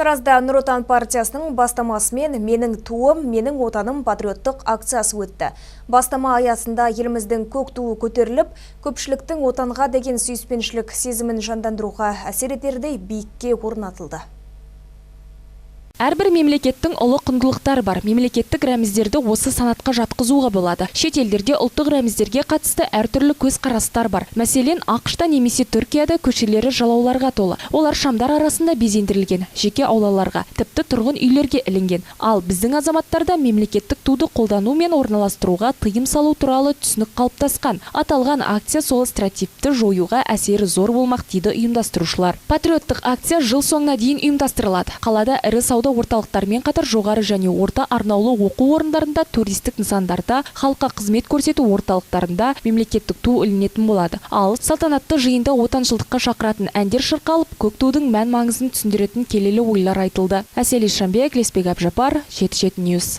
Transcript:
Таразда Нұр Отан партиясының бастамасымен «Менің туым, менің отаным» патриоттық акциясы өтті. Бастама аясында еліміздің көк туы көтеріліп, көпшіліктің отанға деген сүйіспеншілік сезімін жандандыруға әсер етердей биікке орнатылды. Әрбір мемлекеттің ұлы құндылықтары бар. Мемлекеттік рәміздерді осы санатқа жатқызуға болады. Шет елдерде ұлттық рәміздерге қатысты әртүрлі көзқарастар бар. Мәселен, ақш-та немесе Түркияда көшелері жалауларға толы. Олар шамдар арасында безендірілген, жеке аулаларға, тіпті тұрғын үйлерге ілінген. Ал біздің азаматтарда мемлекеттік туды қолдану мен орналастыруға тыйым салу туралы түсінік қалыптасқан. Аталған акция сол стереотипті жоюға әсері зор болмақ дейді ұйымдастырушылар. Патриоттық акция жыл соңына дейін ұйымдастырылады. Қалада ірі сауда орталықтармен қатар жоғары және орта арнаулы оқу орындарында, туристік нысандарда, халыққа қызмет көрсету орталықтарында мемлекеттік ту ілінетін болады. Ал салтанатты жиында отаншылдыққа шақыратын әндер шырқалып, көк тудың мән-маңызын түсіндіретін келелі ойлар айтылды. Әсел Ишанбек, Леспек Әбжапар, 77 News.